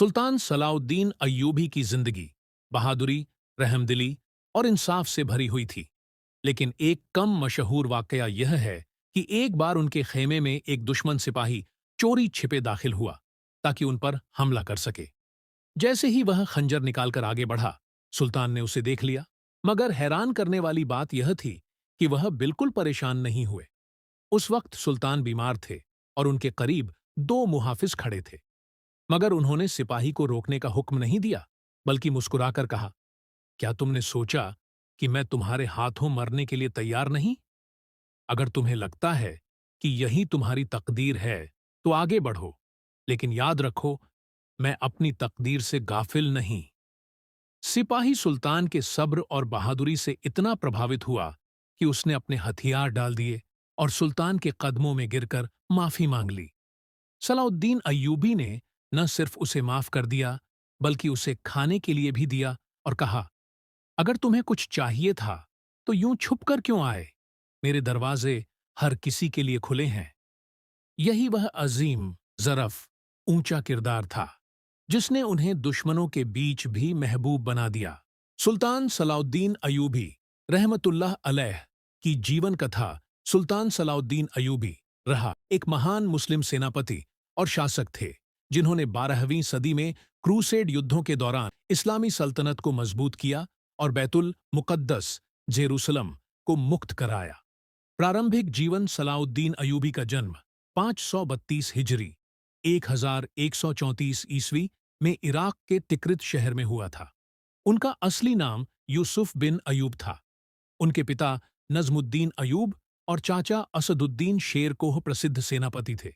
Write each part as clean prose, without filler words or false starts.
सुल्तान Salauddin Ayyubi की जिंदगी बहादुरी, रहमदिली और इंसाफ से भरी हुई थी। लेकिन एक कम मशहूर वाकया यह है कि एक बार उनके खेमे में एक दुश्मन सिपाही चोरी छिपे दाखिल हुआ ताकि उन पर हमला कर सके। जैसे ही वह खंजर निकालकर आगे बढ़ा, सुल्तान ने उसे देख लिया। मगर हैरान करने वाली बात यह थी कि वह बिल्कुल परेशान नहीं हुए। उस वक्त सुल्तान बीमार थे और उनके करीब दो मुहाफिज खड़े थे। मगर उन्होंने सिपाही को रोकने का हुक्म नहीं दिया, बल्कि मुस्कुराकर कहा, क्या तुमने सोचा कि मैं तुम्हारे हाथों मरने के लिए तैयार नहीं? अगर तुम्हें लगता है कि यही तुम्हारी तकदीर है, तो आगे बढ़ो। लेकिन याद रखो, मैं अपनी तकदीर से गाफिल नहीं। सिपाही सुल्तान के सब्र और बहादुरी से इतना प्रभावित हुआ कि उसने अपने हथियार डाल दिए और सुल्तान के कदमों में गिरकर माफी मांग ली। सलाउद्दीन अय्यूबी ने न सिर्फ उसे माफ कर दिया, बल्कि उसे खाने के लिए भी दिया और कहा, अगर तुम्हें कुछ चाहिए था, तो यूं छुप कर क्यों आए? मेरे दरवाजे हर किसी के लिए खुले हैं। यही वह अजीम, ज़रफ़, ऊंचा किरदार था जिसने उन्हें दुश्मनों के बीच भी महबूब बना दिया। सुल्तान सलाउद्दीन अय्यूबी रहमतुल्लाह अलैह की जीवन कथा। सुल्तान सलाउद्दीन अय्यूबी रहा एक महान मुस्लिम सेनापति और शासक थे, जिन्होंने 12वीं सदी में क्रूसेड युद्धों के दौरान इस्लामी सल्तनत को मजबूत किया और बैतुल मुक़द्दस जेरूसलम को मुक्त कराया। प्रारंभिक जीवन। सलाउद्दीन अय्यूबी का जन्म 532 हिजरी 1134 ईस्वी में इराक के तिक्रित शहर में हुआ था। उनका असली नाम यूसुफ बिन अयूब था। उनके पिता नजमुद्दीन अयूब और चाचा असदुद्दीन शेरकोह प्रसिद्ध सेनापति थे।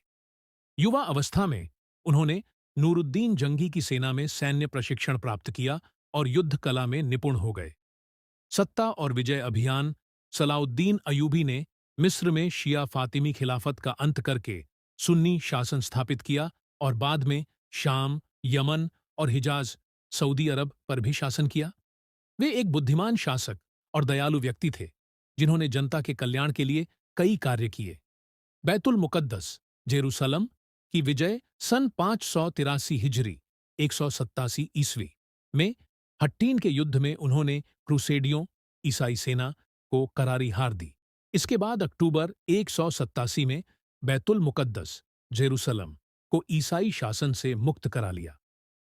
युवा अवस्था में उन्होंने नूरुद्दीन जंगी की सेना में सैन्य प्रशिक्षण प्राप्त किया और युद्ध कला में निपुण हो गए। सत्ता और विजय अभियान। सलाउद्दीन अयूबी ने मिस्र में शिया फातिमी खिलाफत का अंत करके सुन्नी शासन स्थापित किया और बाद में शाम, यमन और हिजाज, सऊदी अरब पर भी शासन किया। वे एक बुद्धिमान शासक और दयालु व्यक्ति थे, जिन्होंने जनता के कल्याण के लिए कई कार्य किए। बैतुल मुक़द्दस जेरूसलम की विजय सन 583 हिजरी 187 ईस्वी में हट्टीन के युद्ध में उन्होंने क्रूसेडियों, ईसाई सेना को करारी हार दी। इसके बाद अक्टूबर 187 में बैतुल मुक़द्दस जेरूसलम को ईसाई शासन से मुक्त करा लिया।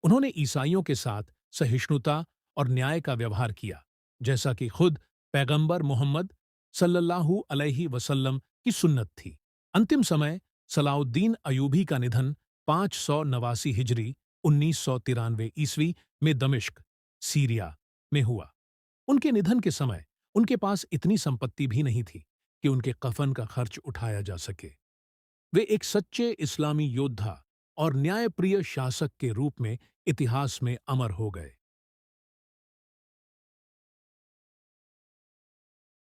उन्होंने ईसाइयों के साथ सहिष्णुता और न्याय का व्यवहार किया, जैसा कि खुद पैगंबर मोहम्मद सल्लल्लाहु अलैहि वसल्लम की सुन्नत थी। अंतिम समय। सलाउद्दीन अयूबी का निधन 589 हिजरी 1993 ईस्वी में दमिश्क, सीरिया में हुआ। उनके निधन के समय उनके पास इतनी संपत्ति भी नहीं थी कि उनके कफन का खर्च उठाया जा सके। वे एक सच्चे इस्लामी योद्धा और न्यायप्रिय शासक के रूप में इतिहास में अमर हो गए।